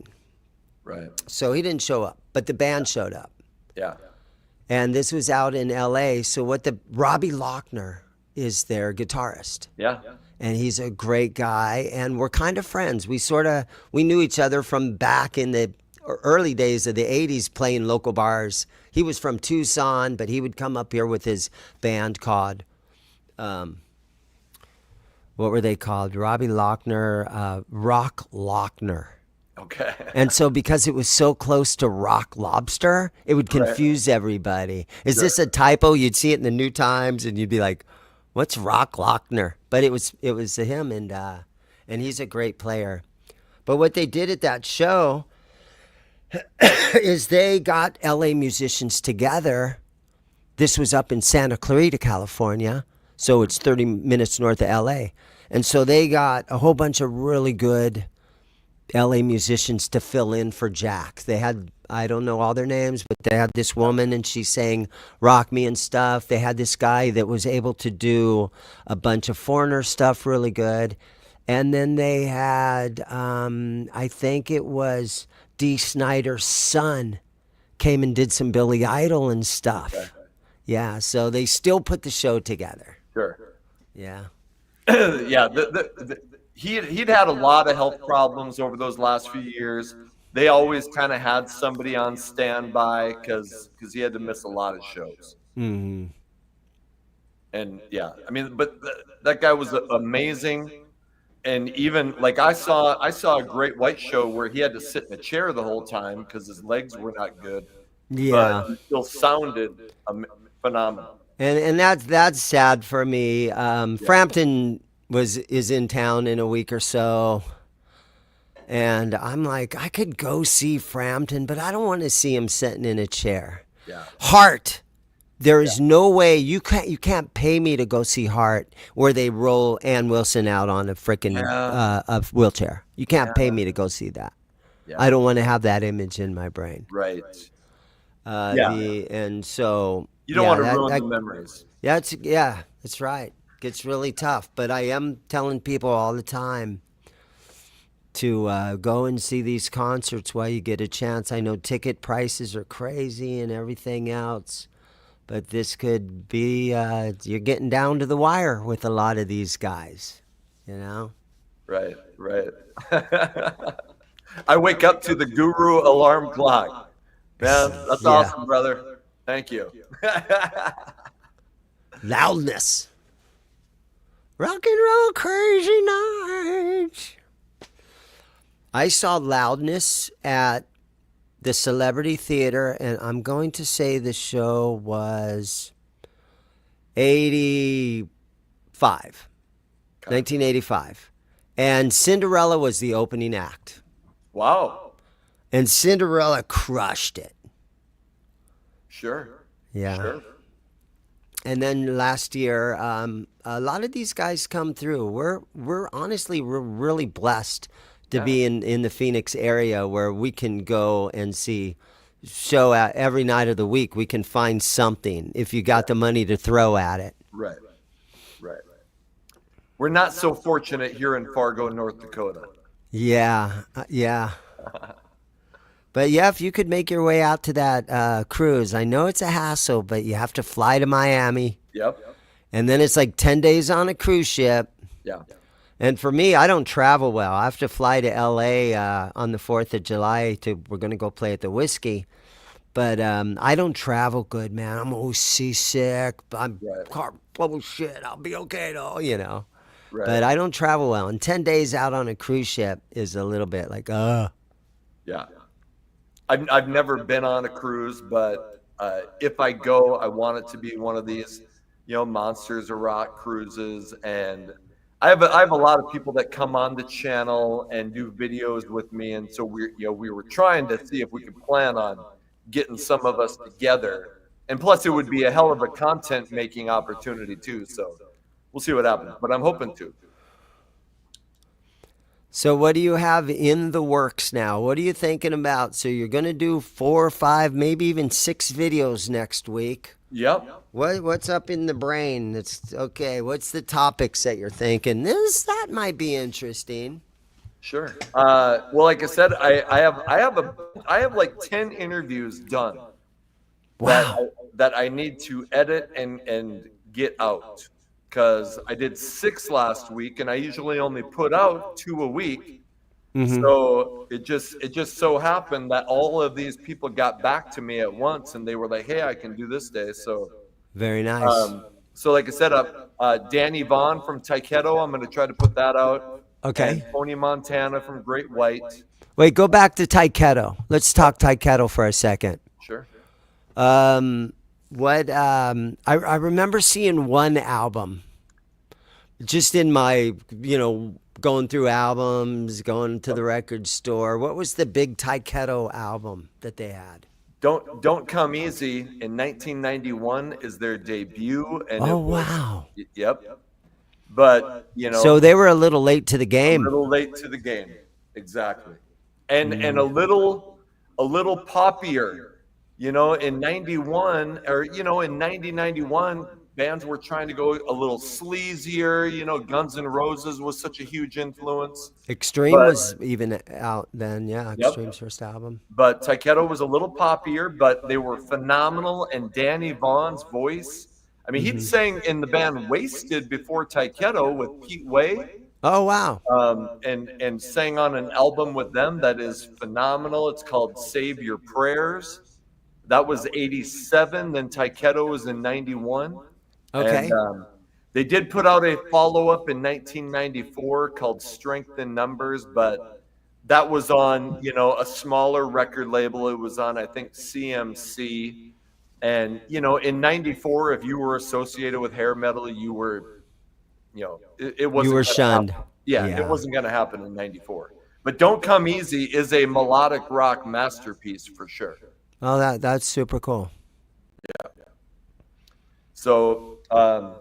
Right. So he didn't show up, but the band showed up. Yeah. And this was out in LA. So Robbie Lochner is their guitarist. Yeah. And he's a great guy, and we're kind of friends. We knew each other from back in the early days of the 80s playing local bars. He was from Tucson, but he would come up here with his band called, what were they called? Robbie Lochner, Rock Lochner. Okay. And so because it was so close to Rock Lobster, it would confuse everybody. Is this a typo? You'd see it in the New Times, and you'd be like, what's Rock Lochner? But it was him, and he's a great player. But what they did at that show is they got LA musicians together. This was up in Santa Clarita, California, so it's 30 minutes north of LA. And so they got a whole bunch of really good LA musicians to fill in for Jack. They had, I don't know all their names, but they had this woman and she sang Rock Me and stuff. They had this guy that was able to do a bunch of Foreigner stuff really good. And then they had, I think it was Dee Snider's son came and did some Billy Idol and stuff. Okay. Yeah, so they still put the show together. Sure. Yeah. Yeah. He'd had a lot of health problems over those last few years. They always kind of had somebody on standby because he had to miss a lot of shows. Mm-hmm. And yeah, I mean, but that guy was amazing. And even like I saw a Great White show where he had to sit in a chair the whole time because his legs were not good. Yeah, but he still sounded phenomenal. And that's sad for me. Frampton is in town in a week or so, and I'm like, I could go see Frampton, but I don't want to see him sitting in a chair. Yeah. Heart. There is no way you can't pay me to go see Heart where they roll Ann Wilson out on a freaking a wheelchair. You can't pay me to go see that. Yeah. I don't want to have that image in my brain. Right. And so you don't want to ruin the memories. Yeah, that's right. It's really tough, but I am telling people all the time to go and see these concerts while you get a chance. I know ticket prices are crazy and everything else. But this could be, you're getting down to the wire with a lot of these guys, you know? Right. I wake up to the Guru alarm clock. Man, that's awesome, brother. Thank you. Loudness. Rock and roll crazy nights. I saw Loudness at the Celebrity Theater, and I'm going to say the show was 1985. And Cinderella was the opening act. Wow. And Cinderella crushed it. Sure. Yeah. Sure. And then last year, a lot of these guys come through. We're honestly really blessed to be in the Phoenix area where we can go and see show at every night of the week. We can find something if you got the money to throw at it. Right. We're not so fortunate here in Fargo, North Dakota. Yeah. But yeah, if you could make your way out to that cruise, I know it's a hassle, but you have to fly to Miami, Yep. and then it's like 10 days on a cruise ship. Yeah. And for me, I don't travel well. I have to fly to LA on the 4th of July we're going to go play at the Whiskey. But I don't travel good, man. I'm always seasick. I'm Right. car full of shit. I'll be okay though. But Right. I don't travel well. And 10 days out on a cruise ship is a little bit like, Yeah. I've never been on a cruise, but if I go, I want it to be one of these, Monsters of Rock cruises. And I have a lot of people that come on the channel and do videos with me, and so we were trying to see if we could plan on getting some of us together. And plus, it would be a hell of a content making opportunity too. So we'll see what happens, but I'm hoping to. so what do you have in the works now? What are you thinking about? So you're going to do 4 or 5, maybe even 6 videos next week. Yep. What's up in the brain? That's okay. What's the topics that you're thinking? That might be interesting. Sure. Well, like I said, I have like 10 interviews done that Wow. that I need to edit and get out, because I did 6 last week and I usually only put out 2 a week. Mm-hmm. So it just so happened that all of these people got back to me at once and they were like, "Hey, I can do this day." Very nice. So like I said, Danny Vaughn from Taiketo, I'm going to try to put that out, and Okay. Tony Montana from Great White. Wait, go back to Taiketo. Let's talk Taiketo for a second. Sure. What I remember seeing one album just in my, going through albums, going to the record store. What was the big Taiketo album that they had? Don't Come Easy in 1991 is their debut, and Oh, it was, wow. yep. But So they were a little late to the a game. little late to the game, exactly, and a little poppier. In 91, or in 1991, bands were trying to go a little sleazier. Guns N' Roses was such a huge influence, Extreme but was even out then. Yeah, yep. Extreme's first album. But Taiketo was a little poppier, but they were phenomenal. And Danny Vaughn's voice, I mean, he'd sang in the band Wasted before Taiketo with Pete Way, Oh, wow. and sang on an album with them that is phenomenal. It's called Save Your Prayers. That was 87. Then Taiketo was in 91. And Okay. they did put out a follow-up in 1994 called Strength in Numbers, but that was on, a smaller record label. It was on, I think, CMC. And, in 94, if you were associated with hair metal, you were, it You wasn't were going to shunned. happen. Yeah, it Yeah. wasn't going to happen in 94. But Don't Come Easy is a melodic rock masterpiece for sure. Oh, that's super cool. So I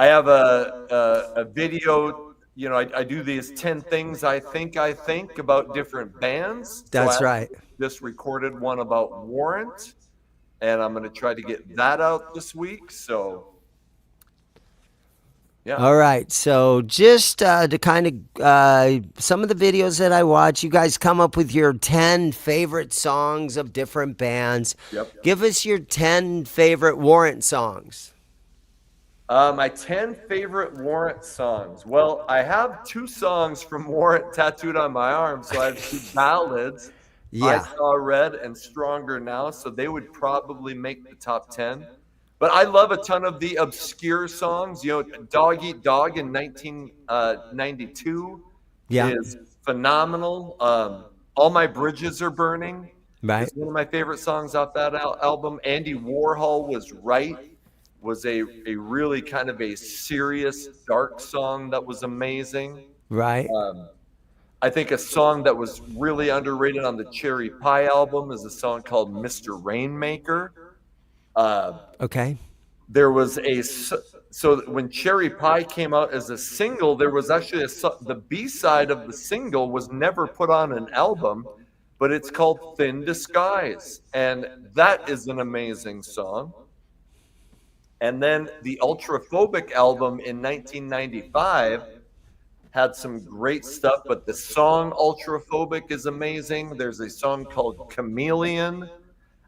have a video. I do these 10 things I think about different bands. So That's I right. just recorded one about Warrant, and I'm going to try to get that out this week. So yeah. All right. So just to kind of some of the videos that I watch, you guys come up with your 10 favorite songs of different bands. Yep. Give us your 10 favorite Warrant songs. My 10 favorite Warrant songs. Well, I have 2 songs from Warrant tattooed on my arm. So I have 2 ballads, I Yeah. Saw Red and Stronger Now. So they would probably make the top 10. But I love a ton of the obscure songs. Dog Eat Dog in 1992 Yeah. is phenomenal. All My Bridges Are Burning Right. is one of my favorite songs off that album. Andy Warhol was a really kind of a serious, dark song that was amazing. Right. I think a song that was really underrated on the Cherry Pie album is a song called Mr. Rainmaker. Okay. There was so when Cherry Pie came out as a single, there was actually the B-side of the single was never put on an album, but it's called Thin Disguise, and that is an amazing song. And then the Ultraphobic album in 1995 had some great stuff, but the song Ultraphobic is amazing. There's a song called Chameleon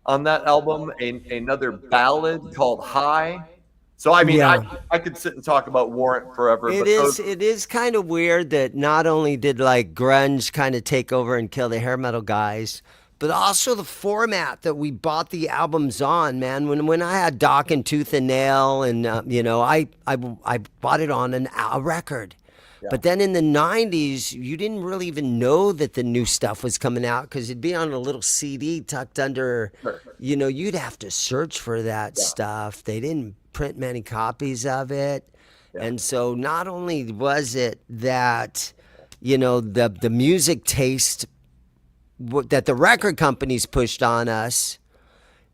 on that album, another ballad called High. So I mean, Yeah. I could sit and talk about Warrant forever, It but is those, it is kind of weird that not only did like grunge kind of take over and kill the hair metal guys, but also the format that we bought the albums on, man. When I had Doc and Tooth and Nail, and I bought it on a record. yeah, But then in the 90s, you didn't really even know that the new stuff was coming out because it'd be on a little CD tucked under, sure. you'd have to search for that Yeah, stuff. They didn't print many copies of it. yeah, And so not only was it that, the music taste that the record companies pushed on us,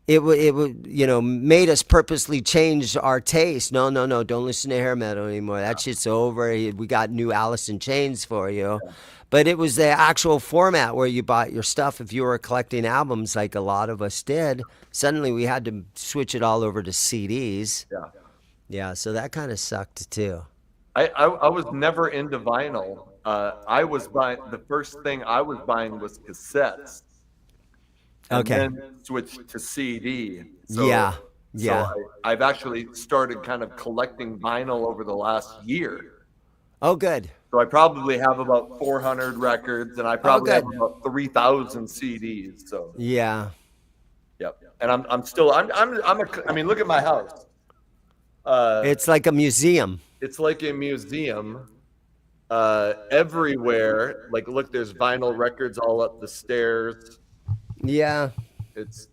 it made us purposely change our taste. No, no, no, don't listen to hair metal anymore. That shit's over. We got new Alice in Chains for you. But it was the actual format where you bought your stuff. If you were collecting albums like a lot of us did, suddenly we had to switch it all over to CDs. yeah. Yeah, so that kind of sucked too. I was never into vinyl. I was buying the first thing I was buying was cassettes, and Okay. then switched to CD. Yeah, So yeah. I've actually started kind of collecting vinyl over the last year. Oh, good. So I probably have about 400 records, and I probably have good. about 3,000 CDs. So Yeah. yep. And I'm still I mean, look at my house. It's like a museum. It's like a museum. Everywhere, like look, there's vinyl records all up the stairs. Yeah. It's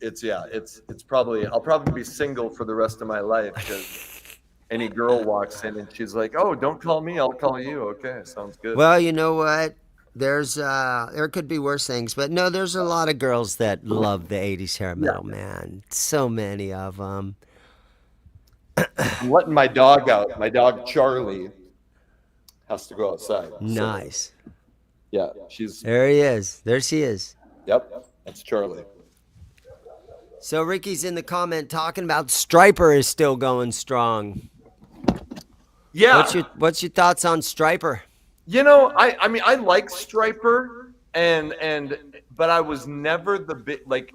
probably I'll probably be single for the rest of my life because any girl walks in and she's like, "Oh, don't call me, I'll call you." Okay, sounds good. Well, you know what? There could be worse things, but no, there's a lot of girls that love the 80s hair Yeah, metal, man. So many of them. I'm letting my dog out. My dog Charlie has to go outside. So Nice. yeah, she's There he is. There she is. yep, that's Charlie. So Ricky's in the comment talking about Striper is still going strong. Yeah, What's your thoughts on Striper? I mean I like Striper and but I was never the bit like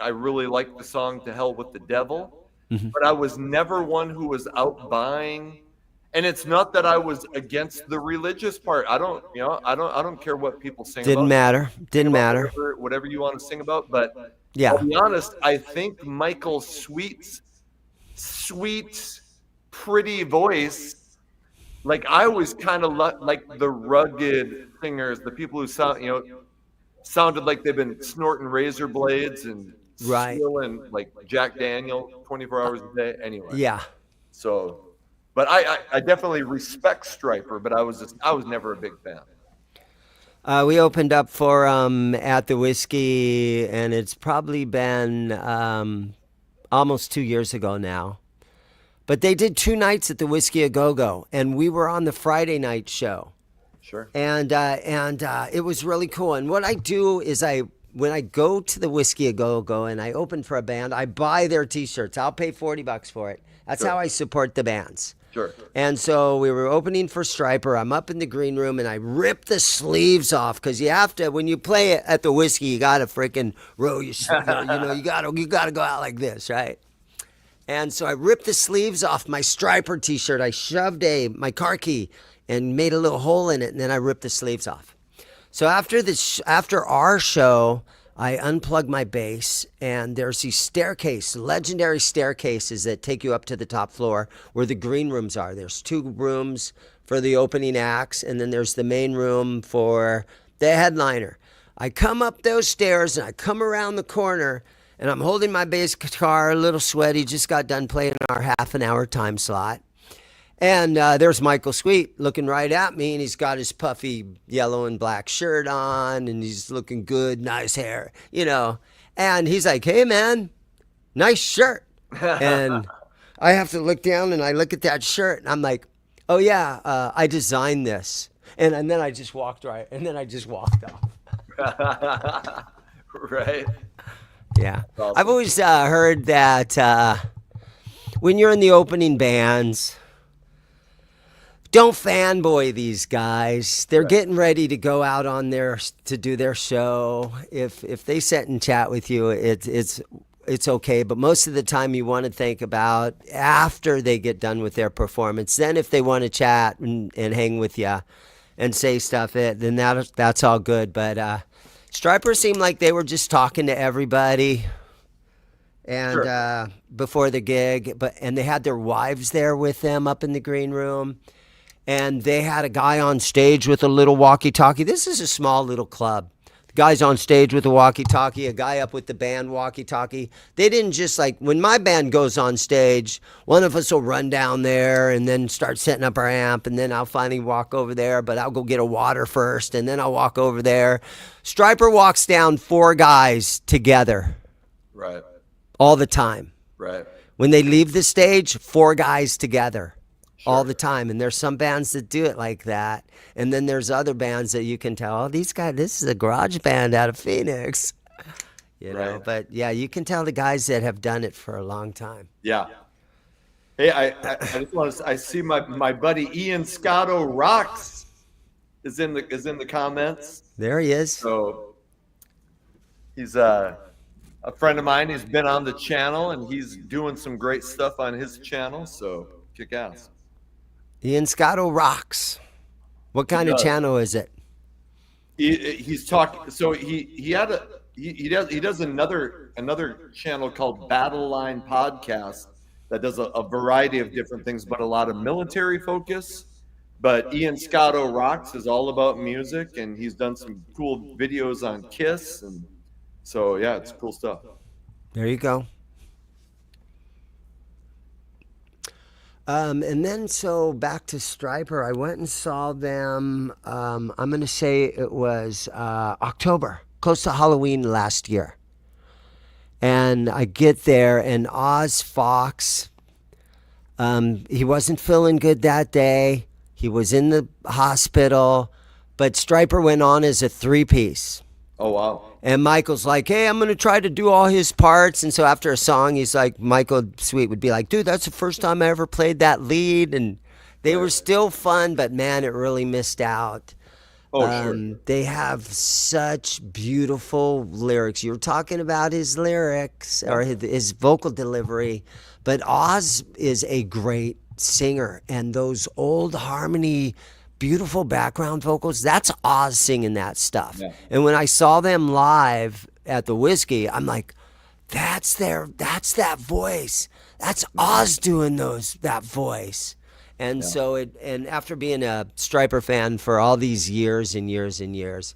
I really like the song "To Hell with the Devil." But I was never one who was out buying. And it's not that I was against the religious part. I don't care what people sing Didn't about. matter. Didn't About matter. whatever you want to sing about. But Yeah. I'll be honest, I think Michael Sweet's sweet, pretty voice, like I always kind of like the rugged singers, the people who sounded like they've been snorting razor blades and Right. stealing like Jack Daniel 24 hours a day. Anyway, Yeah. so, but I definitely respect Striper, but I was never a big fan. We opened up for at the Whiskey, and it's probably been almost 2 years ago now. But they did 2 nights at the Whiskey A Go Go, and we were on the Friday night show. Sure. And it was really cool. And what I do is when I go to the Whiskey A Go Go and I open for a band, I buy their T-shirts. I'll pay $40 for it. That's Sure. how I support the bands. Sure. And so we were opening for Striper. I'm up in the green room and I rip the sleeves off because you have to. When you play at the Whiskey, you gotta freaking roll your sleeves. You gotta go out like this, right? And so I ripped the sleeves off my Striper T-shirt. I shoved my car key and made a little hole in it, and then I ripped the sleeves off. So after our show, I unplugged my bass, and there's these legendary staircases that take you up to the top floor where the green rooms are. There's 2 rooms for the opening acts, and then there's the main room for the headliner. I come up those stairs, and I come around the corner, and I'm holding my bass guitar, a little sweaty, just got done playing our half-an-hour time slot. And there's Michael Sweet looking right at me, and he's got his puffy yellow and black shirt on, and he's looking good, nice hair, And he's like, "Hey, man, nice shirt." And I have to look down, and I look at that shirt, and I'm like, "Oh, yeah, I designed this." And then I just walked off. Right. Yeah. Awesome. I've always heard that when you're in the opening bands, don't fanboy these guys. They're Right. getting ready to go out on their to do their show. If they sit and chat with you, it's okay. But most of the time, you want to think about after they get done with their performance. Then, if they want to chat and hang with you and say stuff, then that's all good. But Striper seemed like they were just talking to everybody and Sure. before the gig, and they had their wives there with them up in the green room, and they had a guy on stage with a little walkie-talkie. This is a small little club. The guy's on stage with a walkie-talkie, a guy up with the band walkie-talkie. They didn't just like when my band goes on stage, one of us will run down there and then start setting up our amp, and then I'll finally walk over there, but I'll go get a water first, and then I'll walk over there. Striper walks down 4 guys together Right. all the time. Right. When they leave the stage, 4 guys together all Sure. the time. And there's some bands that do it like that. And then there's other bands that you can tell, oh, these guys, this is a garage band out of Phoenix. You know, Right. but yeah, you can tell the guys that have done it for a long time. Yeah. Hey, I just want to. I see my buddy Ian Scotto Rocks is in the comments. There he is. So he's a friend of mine. He's been on the channel and he's doing some great stuff on his channel. So kick ass. Ian Scotto rocks. What kind of does. channel is it? He's talking. So he does another channel called Battle Line Podcast that does a variety of different things, but a lot of military focus. But Ian Scotto Rocks is all about music, and he's done some cool videos on Kiss, and so yeah, it's cool stuff. There you go. And then so back to Striper, I went and saw them. I'm going to say it was October, close to Halloween last year. And I get there, and Oz Fox, he wasn't feeling good that day. He was in the hospital, but Striper went on as a 3-piece. Oh wow! And Michael's like, hey, I'm going to try to do all his parts. And so after a song, he's like, Michael Sweet would be like, dude, that's the first time I ever played that lead. And they were still fun, but man, it really missed out. Oh sure. They have such beautiful lyrics. You were talking about his lyrics or his vocal delivery, but Oz is a great singer. And those old harmony beautiful background vocals, that's Oz singing that stuff. Yeah. And when I saw them live at the Whiskey, I'm like, that's that voice. That's Oz doing that voice. And so and after being a Striper fan for all these years and years and years,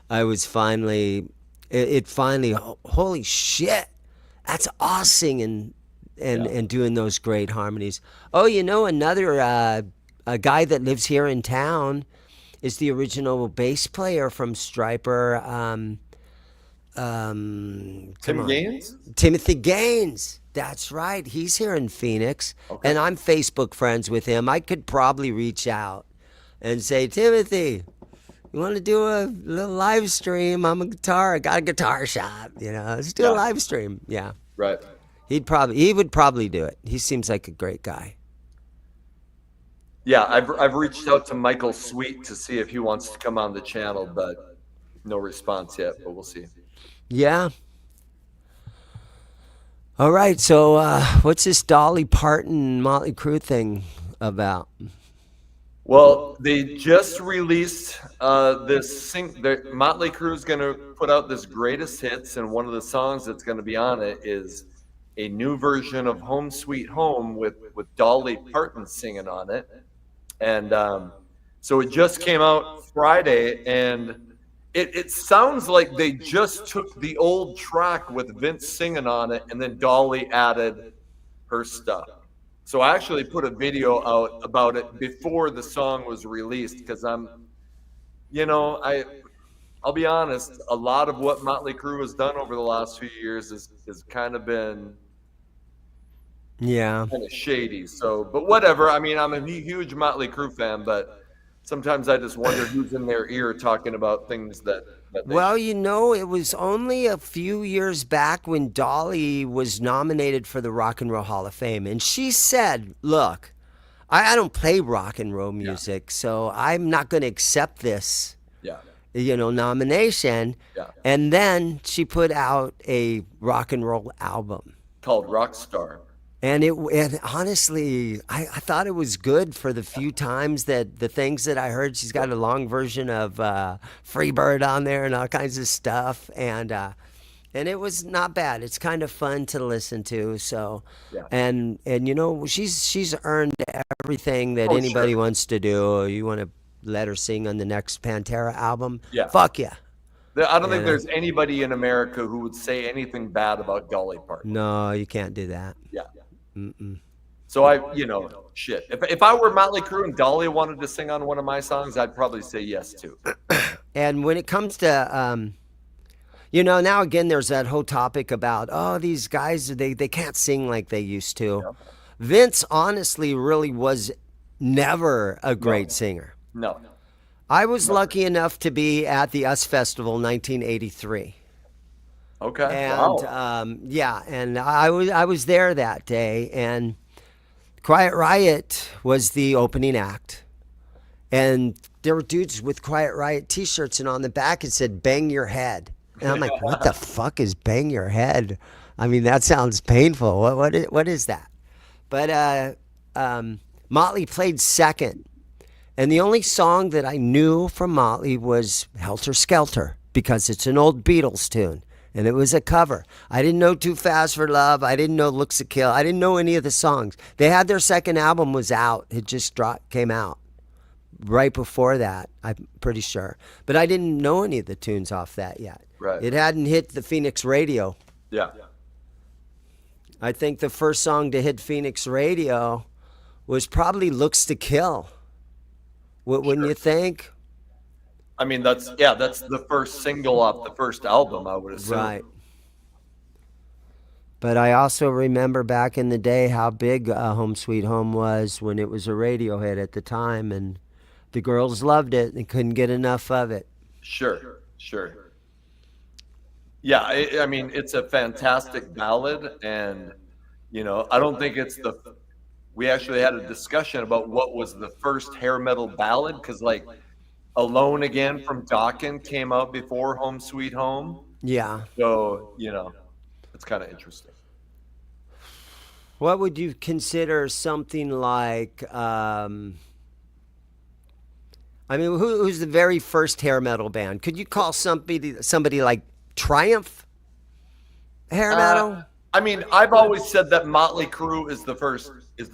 I was finally holy shit, that's Oz singing and doing those great harmonies. Oh, you know, another a guy that lives here in town is the original bass player from Striper. Tim Gaines? Timothy Gaines. That's right. He's here in Phoenix. Okay. And I'm Facebook friends with him. I could probably reach out and say, Timothy, you want to do a little live stream? I got a guitar shop. You know, let's do a live stream. Yeah. Right. He would probably do it. He seems like a great guy. Yeah, I've reached out to Michael Sweet to see if he wants to come on the channel, but no response yet. But we'll see. Yeah. All right. So, what's this Dolly Parton Motley Crue thing about? Well, they just released the Motley Crue is going to put out this greatest hits, and one of the songs that's going to be on it is a new version of Home Sweet Home with Dolly Parton singing on it. And so it just came out Friday, and it sounds like they just took the old track with Vince singing on it, and then Dolly added her stuff. So I actually put a video out about it before the song was released because I'll be honest, a lot of what Motley Crue has done over the last few years has kind of been kind of shady. So, but whatever. I mean, I'm a huge Motley Crue fan, but sometimes I just wonder who's in their ear talking about things that Well, you know, it was only a few years back when Dolly was nominated for the Rock and Roll Hall of Fame, and she said, "Look, I don't play rock and roll Yeah. music, so I'm not going to accept this, Yeah. nomination. Yeah. And then she put out a rock and roll album. Called Rockstar. And honestly, I thought it was good for the few times that the things that I heard. She's got a long version of Freebird on there and all kinds of stuff, and it was not bad. It's kind of fun to listen to. So, Yeah. and she's earned everything that Oh, anybody sure. wants to do. You want to let her sing on the next Pantera album? Yeah. Fuck yeah. I don't You think know? there's anybody in America who would say anything bad about Dolly Parton. No, you can't do that. Yeah. Mm-mm. So shit. If I were Motley Crue and Dolly wanted to sing on one of my songs, I'd probably say yes too. And when it comes to now again, there's that whole topic about, oh, these guys, they can't sing like they used to. Yeah. Vince honestly really was never a great No. singer. No. I was lucky enough to be at the US Festival 1983. Okay. And Wow. yeah, and I was there that day, and Quiet Riot was the opening act. And there were dudes with Quiet Riot t-shirts, and on the back it said "Bang Your Head." And I'm like, what the fuck is "Bang Your Head"? I mean, that sounds painful. What is that? But Motley played second, and the only song that I knew from Motley was "Helter Skelter" because it's an old Beatles tune, and it was a cover. I didn't know "Too Fast for Love." I didn't know "Looks to Kill." I didn't know any of the songs. They had their second album was out. It just came out right before that, I'm pretty sure. But I didn't know any of the tunes off that yet. Right. It hadn't hit the Phoenix radio. Yeah. I think the first song to hit Phoenix radio was probably "Looks to Kill." Wouldn't you think? I mean, that's the first single off the first album, I would assume. Right. But I also remember back in the day how big Home Sweet Home was when it was a radio hit at the time, and the girls loved it and couldn't get enough of it. Sure. Sure. Yeah, I mean, it's a fantastic ballad, and I don't think it's the. We actually had a discussion about what was the first hair metal ballad, because like "Alone Again" from Dokken came out before "Home Sweet Home," Yeah. so it's kind of interesting. What would you consider something like? I mean, who's the very first hair metal band? Could you call somebody like Triumph hair metal? I mean, I've always said that Motley Crue is the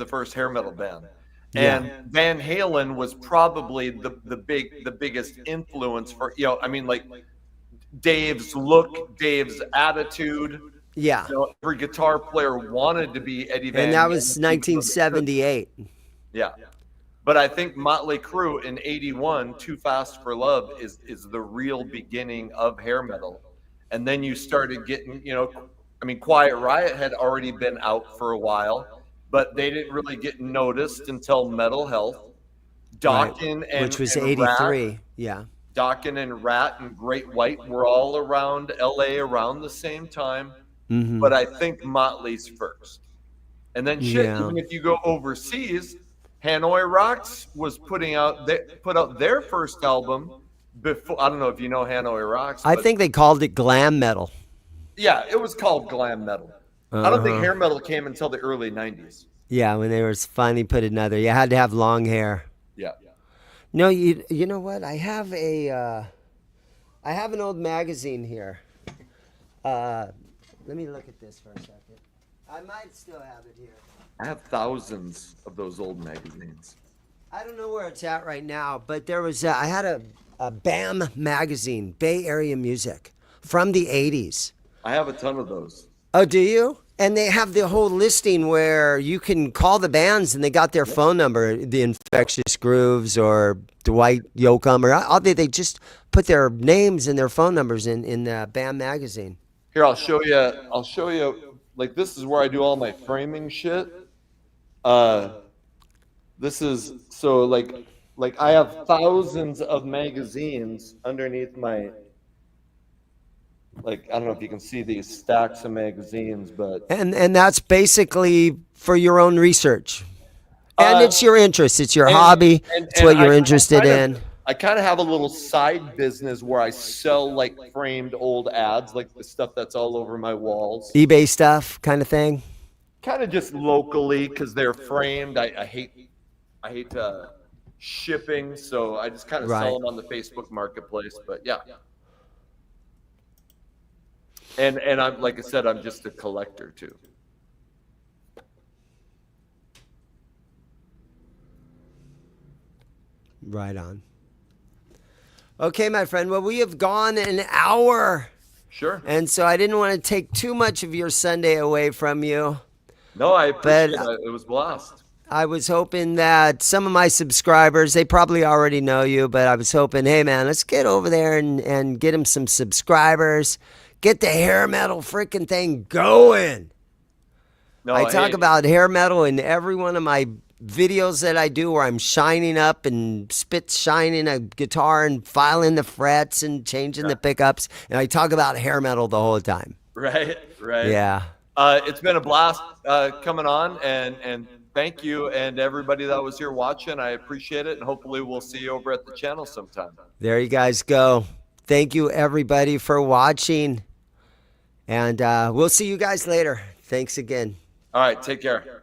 first hair metal band, and Yeah. Van Halen was probably the biggest influence for I mean, like Dave's look, Dave's attitude. Yeah, Every guitar player wanted to be Eddie Van and that Halen. was 1978. Yeah. But I think Motley Crue in '81, "Too Fast for Love" is the real beginning of hair metal. And then you started getting, I mean, Quiet Riot had already been out for a while, but they didn't really get noticed until Metal Health. Right, Dokken and, which was and Rat, 83. Yeah. Dokken and Rat and Great White were all around LA around the same time. Mm-hmm. But I think Motley's first. And then shit, Yeah. even if you go overseas, Hanoi Rocks put out their first album before. I don't know if you know Hanoi Rocks. I But think they called it glam metal. yeah, it was called glam metal. I don't think Uh-huh. hair metal came until the early '90s. Yeah, when they were finally put another, you had to have long hair. Yeah. No, you know what? I have an old magazine here. Let me look at this for a second. I might still have it here. I have thousands of those old magazines. I don't know where it's at right now, but I had a BAM magazine, Bay Area Music, from the 80s. I have a ton of those. Oh, do you? And they have the whole listing where you can call the bands and they got their phone number, the Infectious Grooves or Dwight Yoakam, or all they just put their names and their phone numbers in the BAM magazine. Here, I'll show you. Like, this is where I do all my framing shit. This is so like I have thousands of magazines underneath my. Like, I don't know if you can see these stacks of magazines, but And that's basically for your own research. And it's your interest. It's your and- hobby. and- It's and what you're I interested kind of- in. I kind of have a little side business where I sell like framed old ads, like the stuff that's all over my walls. eBay stuff kind of thing. Kind of just locally because they're framed. I hate shipping, so I just kind of Right. sell them on the Facebook Marketplace. But yeah, and I'm like I said, I'm just a collector too. Right on. Okay, my friend. Well, we have gone an hour. Sure. And so I didn't want to take too much of your Sunday away from you. No, I appreciate But- it. It was blessed. I was hoping that some of my subscribers, they probably already know you, but I was hoping, hey, man, let's get over there and get them some subscribers. Get the hair metal freaking thing going. No, I talk hey, about hair metal in every one of my videos that I do where I'm shining up and shining a guitar and filing the frets and changing the pickups. And I talk about hair metal the whole time. right. Yeah. It's been a blast coming on, and thank you and everybody that was here watching. I appreciate it, and hopefully we'll see you over at the channel sometime. There you guys go. Thank you, everybody, for watching. And we'll see you guys later. Thanks again. All right, take care.